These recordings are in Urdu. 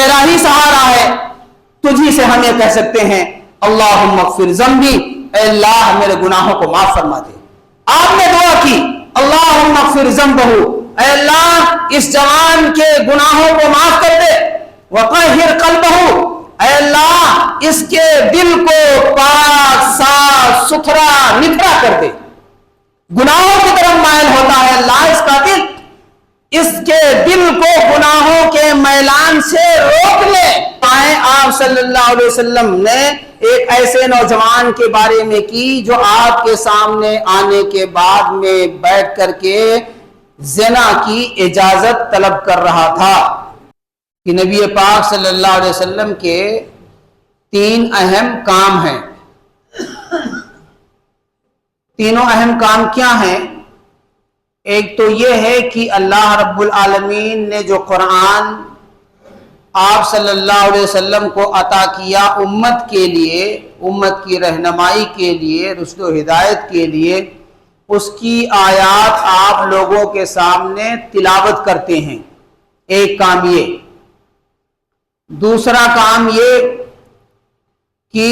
تیرا ہی سہارا ہے، تجھی سے ہم یہ کہہ سکتے ہیں اللہم اغفر ذنبی، اے اللہ میرے گناہوں کو معاف فرما دے۔ آپ نے دعا کی اللہم اغفر ذنبہ، اے اللہ اس جوان کے گناہوں کو معاف کر دے، وطہر قلبہ، اے اللہ اس کے دل کو پاک صاف ستھرا نکھرا کر دے۔ گناہوں کی طرف مائل ہوتا ہے اللہ اس کا دل، اس کے دل کو گناہوں کے میلان سے روک لے۔ آپ صلی اللہ علیہ وسلم نے ایک ایسے نوجوان کے بارے میں کی جو آپ کے سامنے آنے کے بعد میں بیٹھ کر کے زنا کی اجازت طلب کر رہا تھا کہ نبی پاک صلی اللہ علیہ وسلم کے 3 اہم کام ہیں۔ تینوں اہم کام کیا ہیں؟ ایک تو یہ ہے کہ اللہ رب العالمین نے جو قرآن آپ صلی اللہ علیہ وسلم کو عطا کیا امت کے لیے، امت کی رہنمائی کے لیے، رشد و ہدایت کے لیے، اس کی آیات آپ لوگوں کے سامنے تلاوت کرتے ہیں، ایک کام یہ۔ دوسرا کام یہ کہ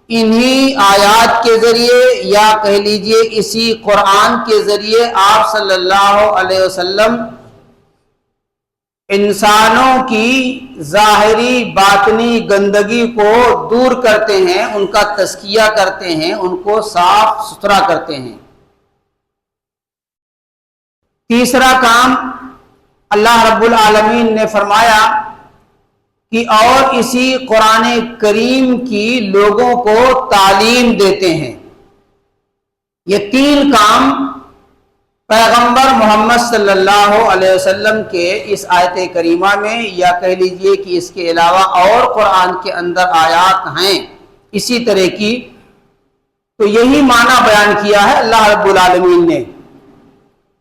انہی آیات کے ذریعے یا کہہ لیجئے اسی قرآن کے ذریعے آپ صلی اللہ علیہ وسلم انسانوں کی ظاہری باطنی گندگی کو دور کرتے ہیں، ان کا تزکیہ کرتے ہیں، ان کو صاف ستھرا کرتے ہیں۔ تیسرا کام اللہ رب العالمین نے فرمایا کہ اور اسی قرآن کریم کی لوگوں کو تعلیم دیتے ہیں۔ یہ 3 کام پیغمبر محمد صلی اللہ علیہ وسلم کے اس آیت کریمہ میں یا کہہ لیجئے کہ اس کے علاوہ اور قرآن کے اندر آیات ہیں اسی طرح کی، تو یہی معنی بیان کیا ہے اللہ رب العالمین نے۔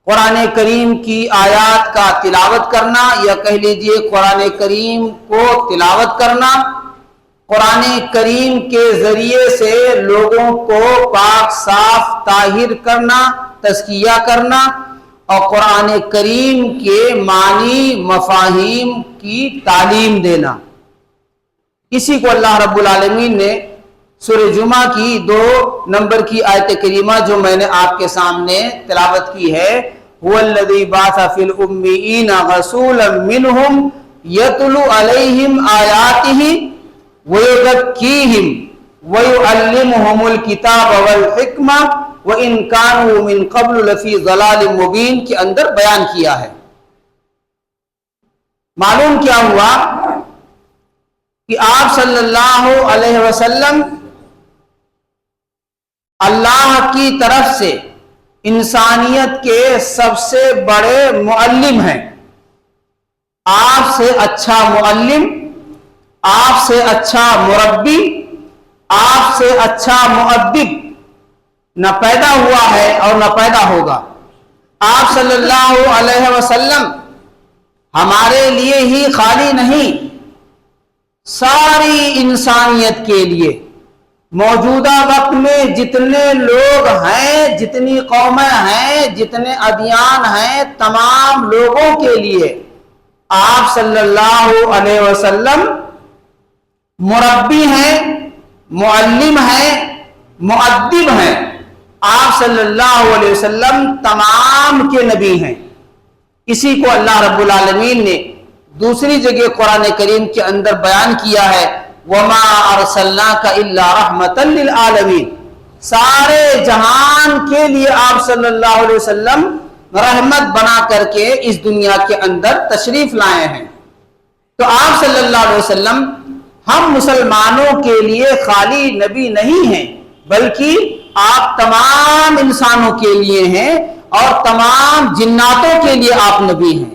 قرآن کریم کی آیات کا تلاوت کرنا یا کہہ لیجئے قرآن کریم کو تلاوت کرنا، قرآن کریم کے ذریعے سے لوگوں کو پاک صاف طاہر کرنا، تزکیہ کرنا، اور قرآن کریم کے معنی مفاہیم کی تعلیم دینا۔ اسی کو اللہ رب العالمین نے سورہ جمعہ کی 2 نمبر کی آیت کریمہ جو میں نے آپ کے سامنے تلاوت کی ہے، هو الذی بعث فی الأمیین رسولا منہم یتلو علیہم آیاتہ ویزکیہم ویعلمہم الکتاب والحکمہ وَإِن كَانُوا مِن قَبْلُ لَفِي ضَلَالٍ مُبِينٍ کے اندر بیان کیا ہے۔ معلوم کیا ہوا کہ آپ صلی اللہ علیہ وسلم اللہ کی طرف سے انسانیت کے سب سے بڑے معلم ہیں۔ آپ سے اچھا معلم، آپ سے اچھا مربی، آپ سے اچھا مؤدب نہ پیدا ہوا ہے اور نہ پیدا ہوگا۔ آپ صلی اللہ علیہ وسلم ہمارے لیے ہی خالی نہیں، ساری انسانیت کے لیے موجودہ وقت میں جتنے لوگ ہیں، جتنی قومیں ہیں، جتنے ادیان ہیں، تمام لوگوں کے لیے آپ صلی اللہ علیہ وسلم مربی ہیں، معلم ہیں، مؤدب ہیں۔ آپ صلی اللہ علیہ وسلم تمام کے نبی ہیں۔ اسی کو اللہ رب العالمین نے دوسری جگہ قرآن کریم کے اندر بیان کیا ہے، وَمَا أَرْسَلْنَاكَ إِلَّا رَحْمَةً لِلْعَالَمِينَ، سارے جہان کے لیے آپ صلی اللہ علیہ وسلم رحمت بنا کر کے اس دنیا کے اندر تشریف لائے ہیں۔ تو آپ صلی اللہ علیہ وسلم ہم مسلمانوں کے لیے خالی نبی نہیں ہیں، بلکہ آپ تمام انسانوں کے لیے ہیں اور تمام جناتوں کے لیے آپ نبی ہیں۔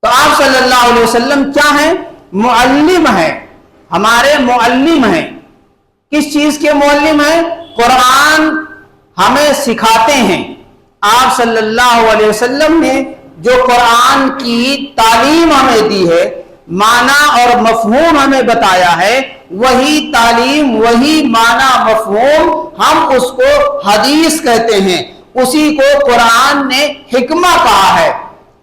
تو آپ صلی اللہ علیہ وسلم کیا ہیں؟ معلم ہیں، ہمارے معلم ہیں۔ کس چیز کے معلم ہیں؟ قرآن ہمیں سکھاتے ہیں۔ آپ صلی اللہ علیہ وسلم نے جو قرآن کی تعلیم ہمیں دی ہے، معنی اور مفہوم ہمیں بتایا ہے، وہی تعلیم، وہی معنی مفہوم ہم اس کو حدیث کہتے ہیں، اسی کو قرآن نے حکمہ کہا ہے۔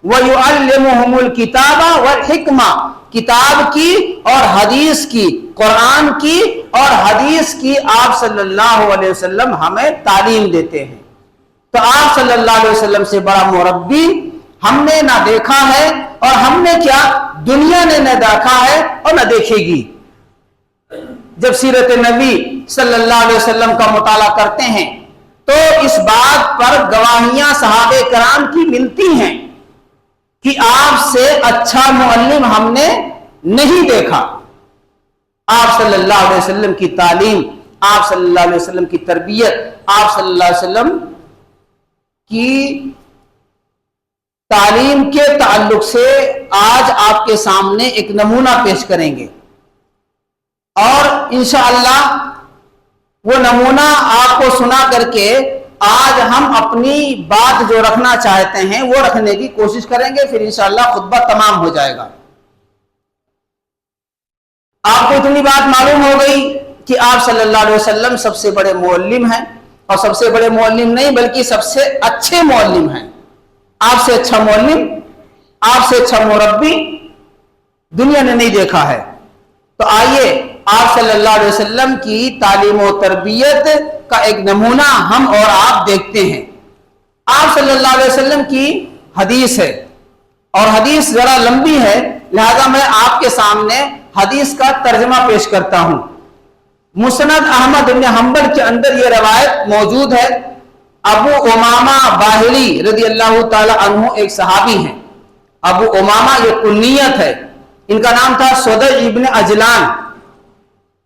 وَيُعَلِّمُهُمُ الْكِتَابَ وَالْحِکْمَةَ، کتاب کی اور حدیث کی، قرآن کی اور حدیث کی آپ صلی اللہ علیہ وسلم ہمیں تعلیم دیتے ہیں۔ تو آپ صلی اللہ علیہ وسلم سے بڑا مربی ہم نے نہ دیکھا ہے، اور ہم نے کیا، دنیا نے نہ دیکھا ہے اور نہ دیکھے گی۔ جب سیرت نبی صلی اللہ علیہ وسلم کا مطالعہ کرتے ہیں تو اس بات پر گواہیاں صحابہ کرام کی ملتی ہیں کہ آپ سے اچھا معلم ہم نے نہیں دیکھا۔ آپ صلی اللہ علیہ وسلم کی تعلیم، آپ صلی اللہ علیہ وسلم کی تربیت، آپ صلی اللہ علیہ وسلم کی تعلیم کے تعلق سے آج آپ کے سامنے ایک نمونہ پیش کریں گے، اور انشاءاللہ وہ نمونہ آپ کو سنا کر کے آج ہم اپنی بات جو رکھنا چاہتے ہیں وہ رکھنے کی کوشش کریں گے، پھر انشاءاللہ خطبہ تمام ہو جائے گا۔ آپ کو اتنی بات معلوم ہو گئی کہ آپ صلی اللہ علیہ وسلم سب سے بڑے معلم ہیں، اور سب سے بڑے معلم نہیں بلکہ سب سے اچھے معلم ہیں۔ آپ سے اچھا معلم، آپ سے اچھا مربی دنیا نے نہیں دیکھا ہے۔ تو آئیے آپ صلی اللہ علیہ وسلم کی تعلیم و تربیت کا ایک نمونہ ہم اور آپ دیکھتے ہیں۔ آپ صلی اللہ علیہ وسلم کی حدیث ہے، اور حدیث ذرا لمبی ہے، لہذا میں آپ کے سامنے حدیث کا ترجمہ پیش کرتا ہوں۔ مسند احمد بن حنبل کے اندر یہ روایت موجود ہے۔ ابو امامہ باہلی رضی اللہ تعالی عنہ ایک صحابی ہیں۔ ابو امامہ یہ کنیت ہے، ان کا نام تھا سودی ابن عجلان۔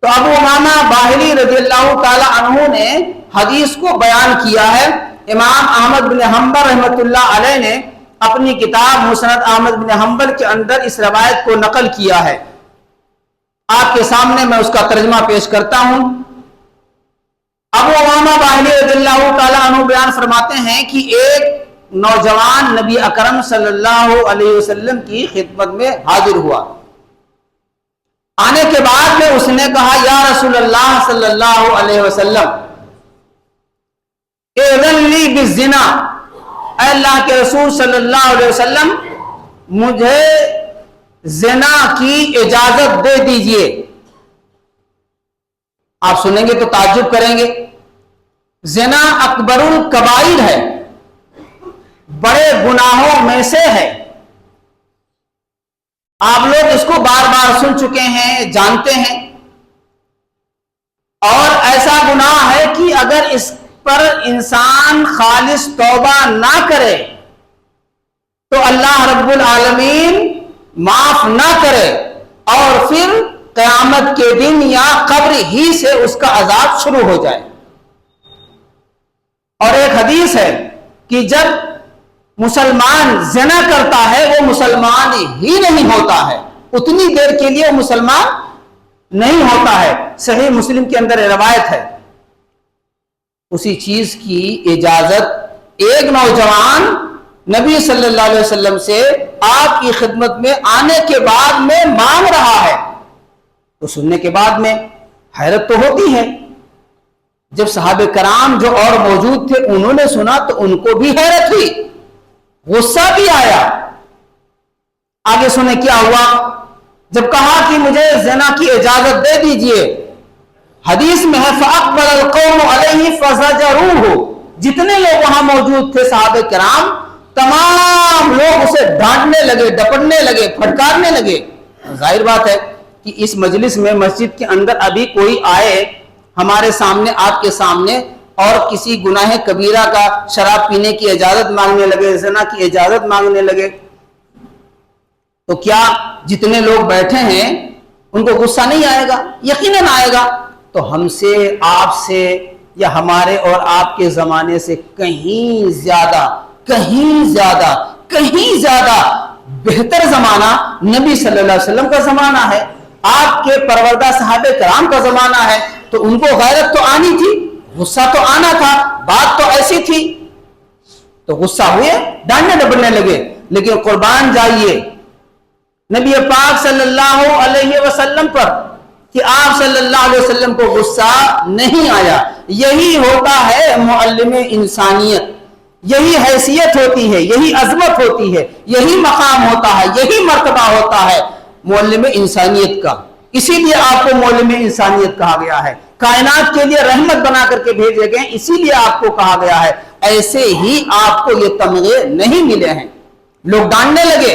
تو ابو امامہ باہلی رضی اللہ تعالی عنہ نے حدیث کو بیان کیا ہے۔ امام احمد بن حنبل رحمۃ اللہ علیہ نے اپنی کتاب مسند احمد بن حنبل کے اندر اس روایت کو نقل کیا ہے۔ آپ کے سامنے میں اس کا ترجمہ پیش کرتا ہوں۔ ابو امامہ باہلی رضی اللہ تعالی عنہ بیان فرماتے ہیں کہ ایک نوجوان نبی اکرم صلی اللہ علیہ وسلم کی خدمت میں حاضر ہوا۔ آنے کے بعد میں اس نے کہا، یا رسول اللہ صلی اللہ علیہ وسلم، اذن لی بالزنا، اے اللہ کے رسول صلی اللہ علیہ وسلم مجھے زنا کی اجازت دے دیجئے۔ آپ سنیں گے تو تعجب کریں گے، زنا اکبر الکبائر ہے، بڑے گناہوں میں سے ہے۔ آپ لوگ اس کو بار بار سن چکے ہیں، جانتے ہیں، اور ایسا گناہ ہے کہ اگر اس پر انسان خالص توبہ نہ کرے تو اللہ رب العالمین معاف نہ کرے، اور پھر قیامت کے دن یا قبر ہی سے اس کا عذاب شروع ہو جائے۔ اور ایک حدیث ہے کہ جب مسلمان زنا کرتا ہے وہ مسلمان ہی نہیں ہوتا ہے، اتنی دیر کے لیے وہ مسلمان نہیں ہوتا ہے۔ صحیح مسلم کے اندر روایت ہے۔ اسی چیز کی اجازت ایک نوجوان نبی صلی اللہ علیہ وسلم سے آپ کی خدمت میں آنے کے بعد میں مانگ رہا ہے۔ تو سننے کے بعد میں حیرت تو ہوتی ہے۔ جب صحابہ کرام جو اور موجود تھے انہوں نے سنا تو ان کو بھی حیرت ہوئی، غصہ بھی آیا۔ آگے سنیں کیا ہوا۔ جب کہا کہ مجھے زنا کی اجازت دے دیجئے، حدیث میں ہے فَأَقْبَلَ الْقَوْمُ عَلَيْهِ فَزَجَرُوهُ، جتنے لوگ وہاں موجود تھے صحابہ کرام تمام لوگ اسے ڈانٹنے لگے، ڈپٹنے لگے، پھٹکارنے لگے۔ ظاہر بات ہے کہ اس مجلس میں مسجد کے اندر ابھی کوئی آئے ہمارے سامنے، آپ کے سامنے، اور کسی گناہ کبیرہ کا شراب پینے کی اجازت مانگنے لگے، زنا کی اجازت مانگنے لگے، تو کیا جتنے لوگ بیٹھے ہیں ان کو غصہ نہیں آئے گا؟ یقیناً آئے گا۔ تو ہم سے، آپ سے، یا ہمارے اور آپ کے زمانے سے کہیں زیادہ بہتر زمانہ نبی صلی اللہ علیہ وسلم کا زمانہ ہے، آپ کے پروردہ صحابہ کرام کا زمانہ ہے۔ تو ان کو غیرت تو آنی تھی، غصہ تو آنا تھا، بات تو ایسی تھی، تو غصہ ہوئے، ڈانٹنے ڈپٹنے لگے۔ لیکن قربان جائیے نبی پاک صلی اللہ علیہ وسلم پر کہ آپ صلی اللہ علیہ وسلم کو غصہ نہیں آیا۔ یہی ہوتا ہے معلم انسانیت، یہی حیثیت ہوتی ہے، یہی عظمت ہوتی ہے، یہی مقام ہوتا ہے، یہی مرتبہ ہوتا ہے۔ معلم انسانیت کا، اسی لیے آپ کو معلم انسانیت کہا گیا ہے، کائنات کے لیے رحمت بنا کر کے بھیجے گئے، اسی لیے آپ کو کہا گیا ہے۔ ایسے ہی آپ کو یہ تمغے نہیں ملے ہیں۔ لوگ ڈانٹنے لگے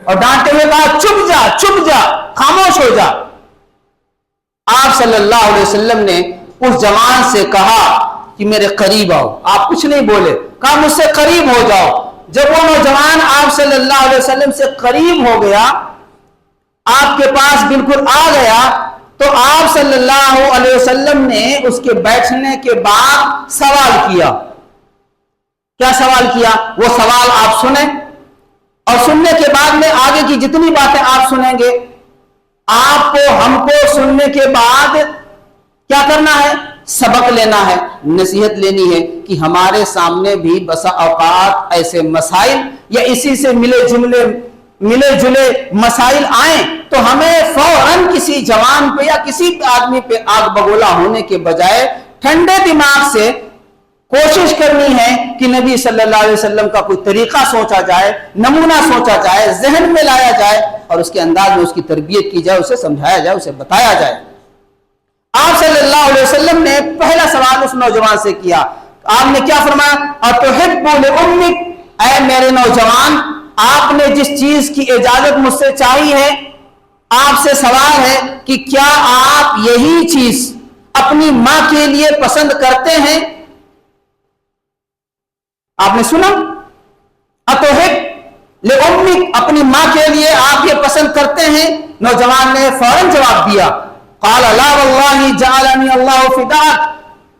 اور ڈانٹتے ہوئے کہا چپ جا، خاموش ہو جا۔ آپ صلی اللہ علیہ وسلم نے اس جوان سے کہا کہ میرے قریب آؤ، آپ کچھ نہیں بولے، کہا مجھ سے قریب ہو جاؤ۔ جب وہ نوجوان آپ صلی اللہ علیہ وسلم سے قریب ہو گیا، آپ کے پاس بالکل آ گیا، تو آپ صلی اللہ علیہ وسلم نے اس کے بیٹھنے کے بعد سوال کیا۔ کیا سوال کیا؟ وہ سوال آپ سنیں، اور سننے کے بعد میں آگے کی جتنی باتیں آپ سنیں گے، آپ کو ہم کو سننے کے بعد کیا کرنا ہے؟ سبق لینا ہے، نصیحت لینی ہے کہ ہمارے سامنے بھی بسا اوقات ایسے مسائل یا اسی سے ملے جلے مسائل آئیں تو ہمیں فوراً کسی جوان پہ یا کسی آدمی پہ آگ بگولا ہونے کے بجائے ٹھنڈے دماغ سے کوشش کرنی ہے کہ نبی صلی اللہ علیہ وسلم کا کوئی طریقہ سوچا جائے، نمونہ سوچا جائے، ذہن میں لایا جائے اور اس کے انداز میں اس کی تربیت کی جائے، اسے سمجھایا جائے، اسے بتایا جائے۔ آپ صلی اللہ علیہ وسلم نے پہلا سوال اس نوجوان سے کیا۔ آپ نے کیا فرمایا؟ اَتُحِبُّ لِأُمِّكَ، اے میرے نوجوان، آپ نے جس چیز کی اجازت مجھ سے چاہی ہے، آپ سے سوال ہے کہ کیا آپ یہی چیز اپنی ماں کے لیے پسند کرتے ہیں؟ آپ نے سنا؟ اَتُحِبُّ لِأُمِّكَ، اپنی ماں کے لیے آپ یہ پسند کرتے ہیں؟ نوجوان نے فوراً جواب دیا، قال لا واللہ جعلنی اللہ فداک،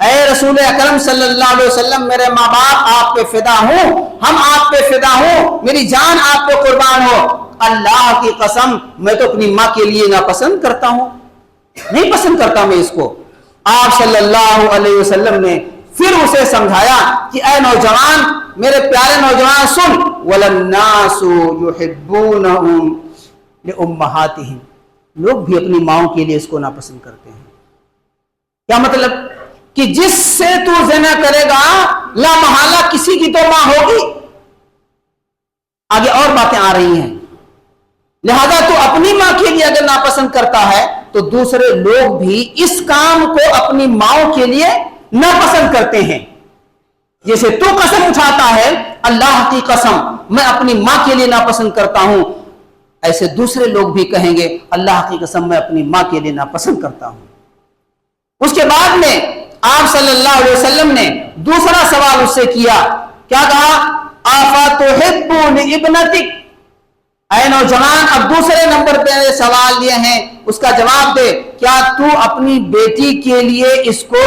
اے رسول اکرم صلی اللہ علیہ وسلم، میرے ماں باپ آپ پہ فدا ہوں، ہم آپ پہ فدا ہوں، میری جان آپ پہ قربان ہو، اللہ کی قسم میں تو اپنی ماں کے لیے ناپسند کرتا ہوں، نہیں پسند کرتا میں اس کو۔ آپ صلی اللہ علیہ وسلم نے پھر اسے سمجھایا کہ اے نوجوان، میرے پیارے نوجوان سن، وَلَلنَّاسُ يُحِبُّونَهُمْ لِأُمَّهَاتِهِمْ، لوگ بھی اپنی ماؤں کے لیے اس کو ناپسند کرتے ہیں۔ کیا مطلب؟ کہ جس سے تو زنا کرے گا لا محالہ کسی کی تو ماں ہوگی۔ آگے اور باتیں آ رہی ہیں، لہذا تو اپنی ماں کے لیے اگر ناپسند کرتا ہے تو دوسرے لوگ بھی اس کام کو اپنی ماؤں کے لیے ناپسند کرتے ہیں۔ جیسے تو قسم اٹھاتا ہے اللہ کی قسم میں اپنی ماں کے لیے ناپسند کرتا ہوں، ایسے دوسرے لوگ بھی کہیں گے اللہ کی قسم میں اپنی ماں کے لیے ناپسند کرتا ہوں۔ اس کے بعد میں آپ صلی اللہ علیہ وسلم نے دوسرا سوال اس سے کیا، کیا کہا؟ أَفَتُحِبُّ لِإِبْنَتِكَ، اے نوجوان اب دوسرے نمبر پہ سوال لیے ہیں، اس کا جواب دے، کیا تو اپنی بیٹی کے لیے اس کو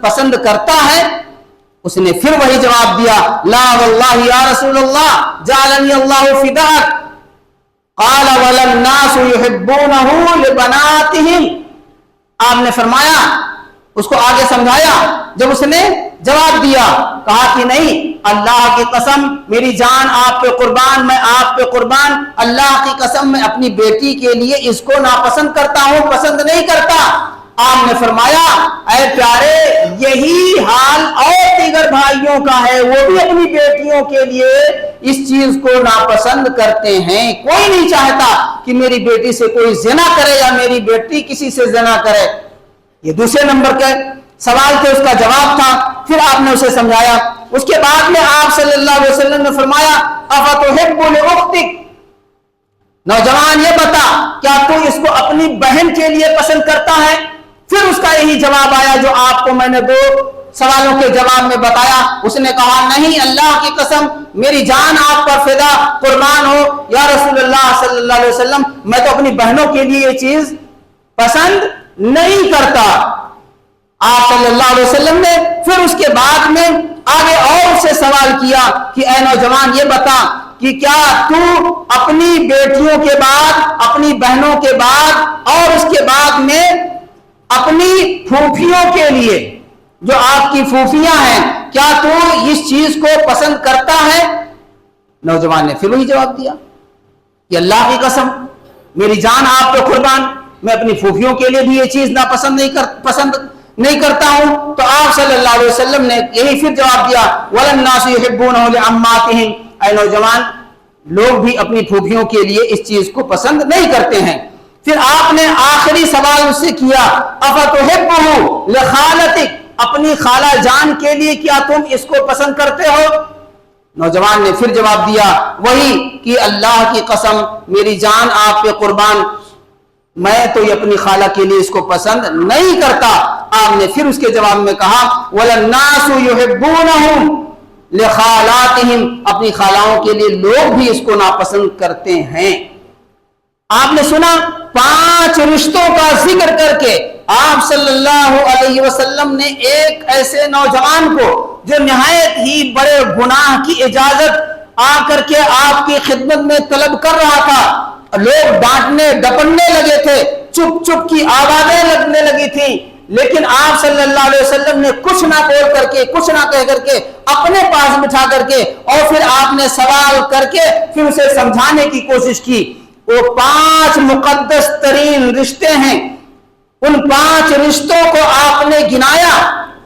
پسند کرتا ہے؟ اس نے پھر وہی جواب دیا، لا واللہ یا رسول اللہ جعلنی اللہ فداک، قال وَلَلنَّاسُ يُحِبُّونَهُ لِبَنَاتِهِمْ، آپ نے فرمایا، اس کو آگے سمجھایا، جب اس نے جواب دیا، کہا کہ نہیں، اللہ کی قسم میری جان آپ پہ قربان، میں آپ پہ قربان، اللہ کی قسم میں اپنی بیٹی کے لیے اس کو ناپسند کرتا ہوں، پسند نہیں کرتا۔ آپ نے فرمایا، اے پیارے، یہی حال اور دیگر بھائیوں کا ہے، وہ بھی اپنی بیٹیوں کے لیے اس چیز کو ناپسند کرتے ہیں۔ کوئی نہیں چاہتا کہ میری بیٹی سے کوئی زنا کرے یا میری بیٹی کسی سے زنا کرے۔ یہ دوسرے نمبر کے سوال تھے، اس کا جواب تھا، پھر آپ نے اسے سمجھایا۔ اس کے بعد میں آپ صلی اللہ علیہ وسلم نے فرمایا، اَفَتُحِبُّ لِأُخْتِكَ، نوجوان یہ بتا کیا تو اس کو اپنی بہن کے لیے پسند کرتا ہے؟ پھر اس کا یہی جواب آیا جو آپ کو میں نے دو سوالوں کے جواب میں بتایا۔ اس نے کہا نہیں، اللہ کی قسم میری جان آپ پر فدا، قربان ہو یا رسول اللہ صلی اللہ علیہ وسلم، میں تو اپنی بہنوں کے لیے یہ چیز پسند نہیں کرتا۔ آپ صلی اللہ علیہ وسلم نے پھر اس کے بعد میں آگے اور اس سے سوال کیا کہ اے نوجوان یہ بتا کہ کیا تو اپنی بیٹیوں کے بعد، اپنی بہنوں کے بعد اور اس کے بعد میں اپنی پھوپھیوں کے لیے، جو آپ کی پھوپھیاں ہیں، کیا تو اس چیز کو پسند کرتا ہے؟ نوجوان نے پھر وہی جواب دیا کہ اللہ کی قسم میری جان آپ پہ قربان، میں اپنی پھوپھیوں کے لیے بھی یہ چیز پسند نہیں کرتا ہوں۔ تو آپ صلی اللہ علیہ وسلم نے یہی پھر جواب دیا، وَلَلنَّاسُ يُحِبُّونَهُ لِعَمَّاتِهِمْ، اے نوجوان لوگ بھی اپنی پھوپھیوں کے لیے اس چیز کو پسند نہیں کرتے ہیں۔ پھر آپ نے آخری سوال اس سے کیا افتحبہ لخالتک، اپنی خالہ جان کے لیے کیا تم اس کو پسند کرتے ہو؟ نوجوان نے پھر جواب دیا وہی کہ اللہ کی قسم میری جان آپ پہ قربان، میں تو یہ اپنی خالہ کے لیے اس کو پسند نہیں کرتا۔ آپ نے پھر اس کے جواب میں کہا وَلَلنَّاسُ يُحِبُّونَهُمْ لِخَالَاتِهِمْ، اپنی خالہوں کے لیے لوگ بھی اس کو ناپسند کرتے ہیں۔ آپ نے سنا 5 رشتوں کا ذکر کر کے آپ صلی اللہ علیہ وسلم نے ایک ایسے نوجوان کو جو نہایت ہی بڑے گناہ کی اجازت آ کر کے آپ کی خدمت میں طلب کر رہا تھا، لوگ ڈانٹنے ڈپٹنے لگے تھے، چپ چپ کی آوازیں لگنے لگی تھیں، لیکن آپ صلی اللہ علیہ وسلم نے کچھ نہ بول کر کے کچھ نہ کہہ کر کے اپنے پاس بٹھا کر کے اور پھر آپ نے سوال کر کے پھر اسے سمجھانے کی کوشش کی۔ وہ 5 مقدس ترین رشتے ہیں، ان 5 رشتوں کو آپ نے گنایا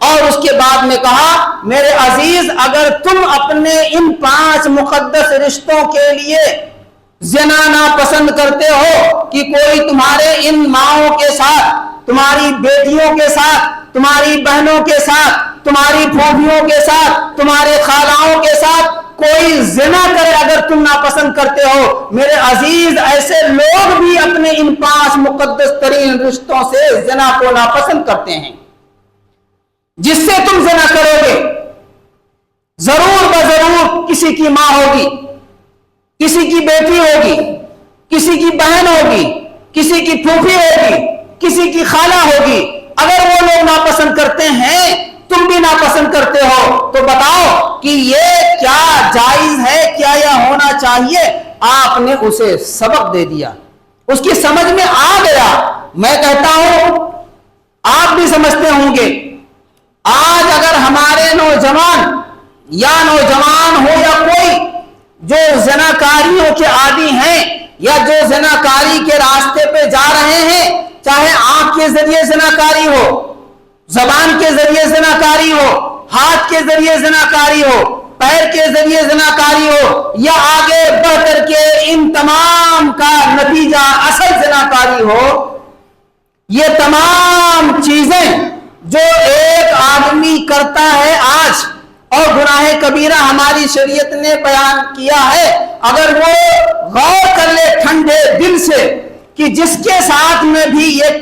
اور اس کے بعد میں کہا میرے عزیز اگر تم اپنے ان 5 مقدس رشتوں کے لیے زنا ناپسند کرتے ہو کہ کوئی تمہارے ان ماؤں کے ساتھ، تمہاری بیٹیوں کے ساتھ، تمہاری بہنوں کے ساتھ، تمہاری پھوپھیوں کے ساتھ، تمہارے خالاؤں کے ساتھ کوئی زنا کرے اگر تم ناپسند کرتے ہو، میرے عزیز ایسے لوگ بھی اپنے ان 5 مقدس ترین رشتوں سے زنا کو ناپسند کرتے ہیں۔ جس سے تم زنا کرو گے ضرور بضرور کسی کی ماں ہوگی، کسی کی بیٹی ہوگی، کسی کی بہن ہوگی، کسی کی پھوپھی ہوگی، کسی کی خالہ ہوگی۔ اگر وہ لوگ ناپسند کرتے ہیں تم بھی ناپسند کرتے ہو تو بتاؤ کہ یہ کیا جائز ہے، کیا یہ ہونا چاہیے؟ آپ نے اسے سبق دے دیا، اس کی سمجھ میں آ گیا۔ میں کہتا ہوں آپ بھی سمجھتے ہوں گے، آج اگر ہمارے نوجوان یا نوجوان ہو یا کوئی جو زناکاریوں کے عادی ہیں یا جو زناکاری کے راستے پہ جا رہے ہیں، چاہے آنکھ کے ذریعے زناکاری ہو، زبان کے ذریعے زناکاری ہو، ہاتھ کے ذریعے زناکاری ہو، پیر کے ذریعے زناکاری ہو، یا آگے بڑھ کر کے ان تمام کا نتیجہ اصل زناکاری ہو، یہ تمام چیزیں جو ایک آدمی کرتا ہے آج اور گناہ کبیرہ ہماری شریعت نے بیان کیا ہے، اگر وہ غور کر لے ٹھنڈے دل سے کہ جس کے ساتھ میں بھی یہ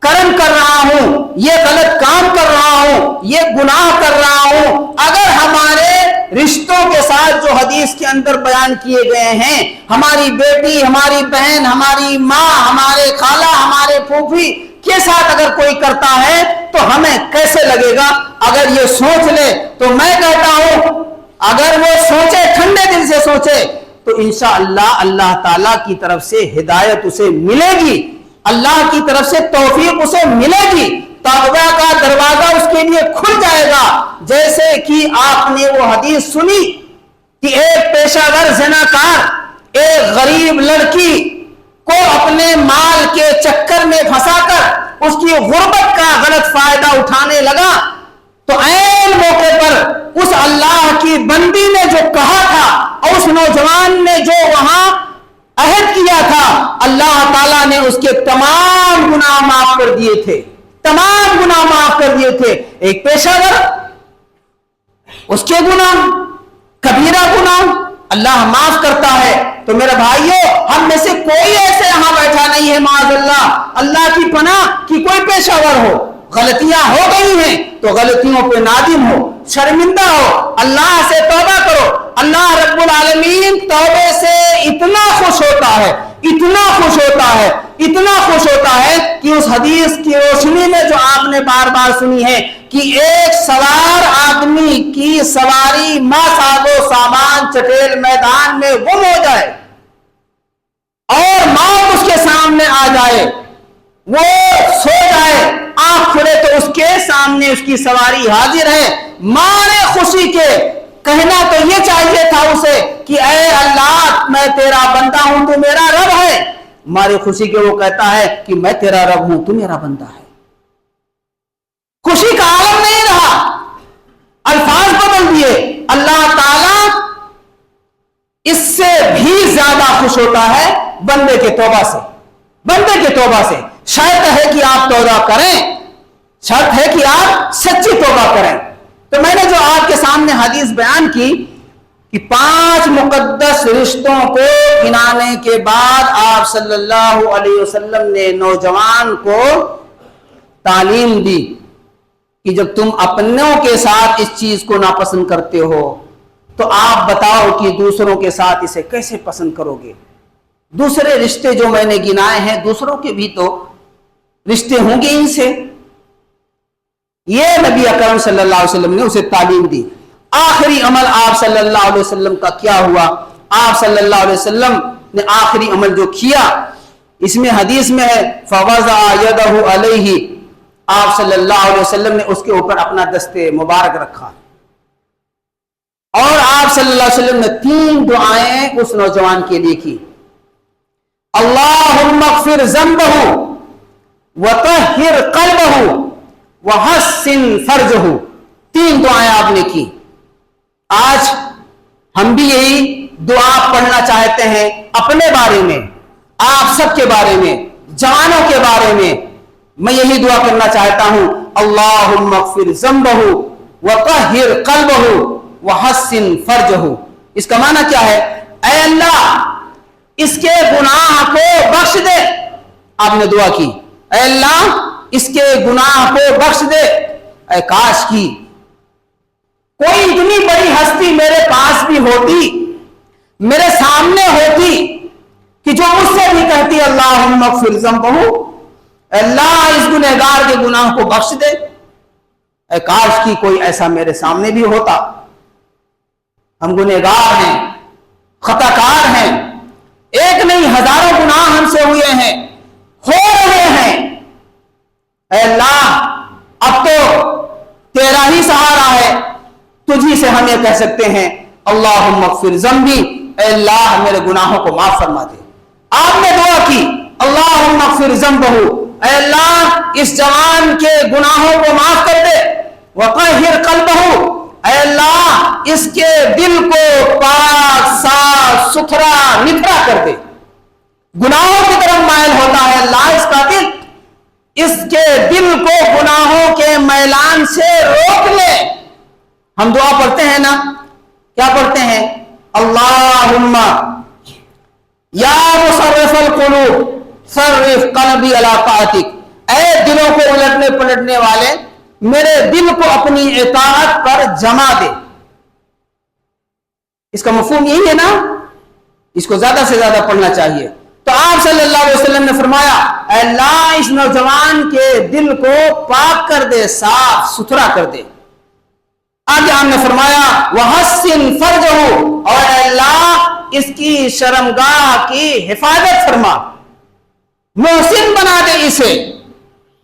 کرم کر رہا ہوں، یہ غلط کام کر رہا ہوں، یہ گناہ کر رہا ہوں، اگر ہمارے رشتوں کے ساتھ جو حدیث کے اندر بیان کیے گئے ہیں، ہماری بیٹی، ہماری بہن، ہماری ماں، ہمارے خالہ، ہمارے پھوپھی کے ساتھ اگر کوئی کرتا ہے تو ہمیں کیسے لگے گا؟ اگر یہ سوچ لے تو میں کہتا ہوں اگر وہ سوچے، ٹھنڈے دل سے سوچے، تو انشاءاللہ اللہ تعالیٰ کی طرف سے ہدایت اسے ملے گی، اللہ کی طرف سے توفیق اسے ملے گی، توبہ کا دروازہ اس کے لیے کھل جائے گا۔ جیسے کہ آپ نے وہ حدیث سنی کہ ایک پیشہ ور زناکار ایک غریب لڑکی کو اپنے مال کے چکر میں پھنسا کر اس کی غربت کا غلط فائدہ اٹھانے لگا، تو عین موقع پر اس اللہ کی بندی نے جو کہا تھا اور اس نوجوان نے جو وہاں عہد کیا تھا، اللہ تعالیٰ نے اس کے تمام گناہ معاف کر دیے تھے، تمام گناہ معاف کر دیے تھے۔ ایک پیشہ ور اس کے گناہ، کبیرہ گناہ اللہ معاف کرتا ہے۔ تو میرے بھائیوں، ہم میں سے کوئی ایسے یہاں بیٹھا نہیں ہے معاذ اللہ کی پناہ کہ کوئی پیشہ ور ہو، غلطیاں ہو گئی ہیں تو غلطیوں پہ نادم ہو، شرمندہ ہو، اللہ سے توبہ کرو۔ اللہ رب العالمین توبے سے اتنا خوش ہوتا ہے، اتنا خوش ہوتا ہے، اتنا خوش ہوتا ہے کہ اس حدیث کی روشنی میں جو آپ نے بار بار سنی ہے کہ ایک سوار آدمی کی سواری ماں ساز و سامان چٹیل میدان میں گم ہو جائے اور موت اس کے سامنے آ جائے، وہ سو جائے، آنکھ کھلے تو اس کے سامنے اس کی سواری حاضر ہے، مارے خوشی کے کہنا تو یہ چاہیے تھا اسے کہ اے اللہ میں تیرا بندہ ہوں، تو میرا رب ہے، مارے خوشی کے وہ کہتا ہے کہ میں تیرا رب ہوں، تو میرا بندہ ہے۔ خوشی کا عالم نہیں رہا، الفاظ بدل دیے۔ اللہ تعالیٰ اس سے بھی زیادہ خوش ہوتا ہے بندے کے توبہ سے. بندے کے توبہ سے. شرط ہے کہ آپ توبہ کریں, شرط ہے کہ آپ سچی توبہ کریں. تو میں نے جو آپ کے سامنے حدیث بیان کی کہ 5 مقدس رشتوں کو گنانے کے بعد آپ صلی اللہ علیہ وسلم نے نوجوان کو تعلیم دی کہ جب تم اپنوں کے ساتھ اس چیز کو ناپسند کرتے ہو تو آپ بتاؤ کہ دوسروں کے ساتھ اسے کیسے پسند کرو گے. دوسرے رشتے جو میں نے گنائے ہیں دوسروں کے بھی تو رشتے ہوں گے ان سے. یہ نبی اکرم صلی اللہ علیہ وسلم نے اسے تعلیم دی. آخری عمل آپ صلی اللہ علیہ وسلم کا کیا ہوا؟ آپ صلی اللہ علیہ وسلم نے آخری عمل جو کیا, اس میں حدیث میں ہے فوضع یدہ علیہ, آپ صلی اللہ علیہ وسلم نے اس کے اوپر اپنا دست مبارک رکھا اور آپ صلی اللہ علیہ وسلم نے 3 دعائیں اس نوجوان کے لیے کی. اللہم اغفر ذنبہ وطہر قلبہ وحسن فرجہ. 3 دعائیں آپ نے کی. آج ہم بھی یہی دعا پڑھنا چاہتے ہیں اپنے بارے میں, آپ سب کے بارے میں, جوانوں کے بارے میں. میں یہی دعا کرنا چاہتا ہوں اللہم اغفر ذنبہ وطہر قلبہ وحسن فرجہ. اس کا معنی کیا ہے؟ اے اللہ اس کے گناہ کو بخش دے. آپ نے دعا کی اے اللہ اس کے گناہ کو بخش دے. اے کاش کی کوئی اتنی بڑی ہستی میرے پاس بھی ہوتی, میرے سامنے ہوتی کہ جو مجھ سے بھی کہتی اللہم اغفر ذنبہ, اللہ اس گنہگار کے گناہ کو بخش دے. اے کاش کی کوئی ایسا میرے سامنے بھی ہوتا. ہم گنہگار ہیں, خطا کار ہیں, ایک نہیں ہزاروں گناہ ہم سے ہوئے ہیں, ہو رہے ہیں. اے اللہ اب تو تیرا ہی سہارا ہے, تجھی سے ہم یہ کہہ سکتے ہیں اللہم اغفر ذنبی, اے اللہ میرے گناہوں کو معاف فرما دے. آپ نے دعا کی اللہم اغفر ذنبہ, اے اللہ اس جوان کے گناہوں کو معاف کر دے. وطہر قلبہ, اے اللہ اس کے دل کو پاک صاف ستھرا نکھرا کر دے. گناہوں کی طرف مائل ہوتا ہے اللہ اس کا دل, اس کے دل کو گناہوں کے میلان سے روک لے. ہم دعا پڑھتے ہیں نا, کیا پڑھتے ہیں؟ اللہم یا مصرف القلوب صرف قلبی علی طاعتک, اے دلوں کو الٹنے پلٹنے والے میرے دل کو اپنی اطاعت پر جما دے. اس کا مفہوم یہی ہے نا, اس کو زیادہ سے زیادہ پڑھنا چاہیے. تو آپ صلی اللہ علیہ وسلم نے فرمایا اے اللہ اس نوجوان کے دل کو پاک کر دے, صاف ستھرا کر دے. آگے ہم نے فرمایا وحسن فرجہ, اور اے اللہ اس کی شرمگاہ کی حفاظت فرما, محسن بنا دے اسے,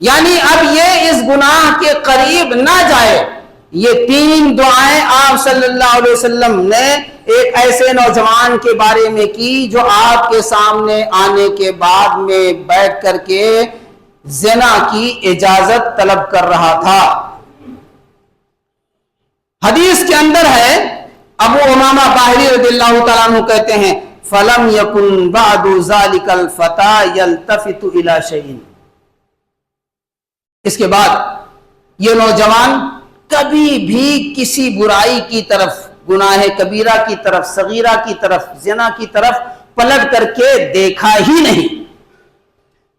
یعنی اب یہ اس گناہ کے قریب نہ جائے. یہ 3 دعائیں آپ صلی اللہ علیہ وسلم نے ایک ایسے نوجوان کے بارے میں کی جو آپ کے سامنے آنے کے بعد میں بیٹھ کر کے زنا کی اجازت طلب کر رہا تھا. حدیث کے اندر ہے, ابو امامہ باہری رضی اللہ تعالیٰ عنہ کہتے ہیں فَلَمْ يَكُنْ بَعْدُ ذَلِكَ الْفَتَى يَلْتَفِتُ إِلَى شَيْءٍ. اس کے بعد یہ نوجوان کبھی بھی کسی برائی کی طرف, گناہ کبیرہ کی طرف, صغیرہ کی طرف, زنا کی طرف پلٹ کر کے دیکھا ہی نہیں.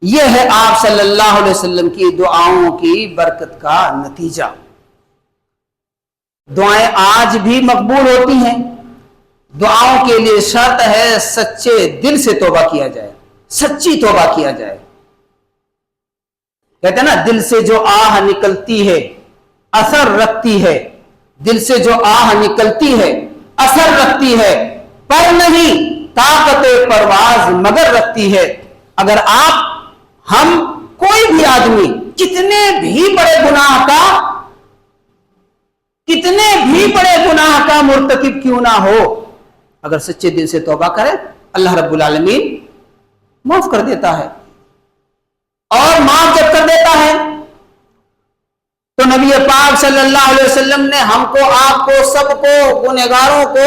یہ ہے آپ صلی اللہ علیہ وسلم کی دعاؤں کی برکت کا نتیجہ. دعائیں آج بھی مقبول ہوتی ہیں. دعاؤں کے لیے شرط ہے سچے دل سے توبہ کیا جائے, سچی توبہ کیا جائے. کہتے ہیں نا دل سے جو آہ نکلتی ہے اثر رکھتی ہے, دل سے جو آہ نکلتی ہے اثر رکھتی ہے, پر نہیں طاقت پرواز مگر رکھتی ہے. اگر آپ ہم کوئی بھی آدمی کتنے بھی بڑے گناہ کا مرتکب کیوں نہ ہو, اگر سچے دل سے توبہ کرے اللہ رب العالمین معاف کر دیتا ہے. اور معاف جب کر دیتا ہے تو نبی پاک صلی اللہ علیہ وسلم نے ہم کو, آپ کو, سب کو, گنہگاروں کو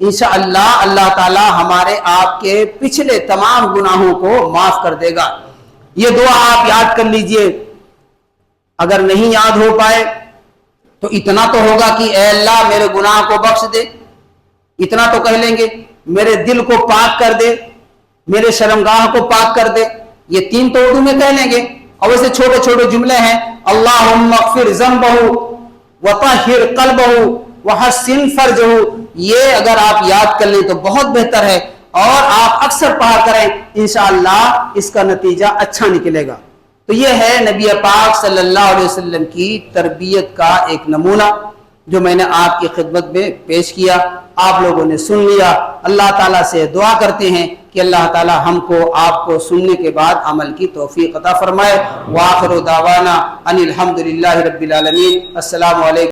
انشاءاللہ اللہ تعالی ہمارے آپ کے پچھلے تمام گناہوں کو معاف کر دے گا۔ یہ دعا آپ یاد کر لیجئے، اگر نہیں یاد ہو پائے تو اتنا تو ہوگا کہ اے اللہ میرے گناہ کو بخش دے، اتنا تو کہہ لیں گے، میرے دل کو پاک کر دے، میرے شرمگاہ کو پاک کر دے، یہ 3 تو اردو میں کہہ لیں گے۔ اور ویسے چھوٹے چھوٹے جملے ہیں، اللہم اغفر ذنبہ وطہر قلبہ وحسن فرجہ، یہ اگر آپ یاد کر لیں تو بہت بہتر ہے، اور آپ اکثر پڑھا کریں، انشاءاللہ اس کا نتیجہ اچھا نکلے گا۔ تو یہ ہے نبی پاک صلی اللہ علیہ وسلم کی تربیت کا ایک نمونہ جو میں نے آپ کی خدمت میں پیش کیا، آپ لوگوں نے سن لیا۔ اللہ تعالیٰ سے دعا کرتے ہیں کہ اللہ تعالیٰ ہم کو آپ کو سننے کے بعد عمل کی توفیق عطا فرمائے۔ وآخر دعوانا ان الحمدللہ رب العالمین۔ السلام علیکم۔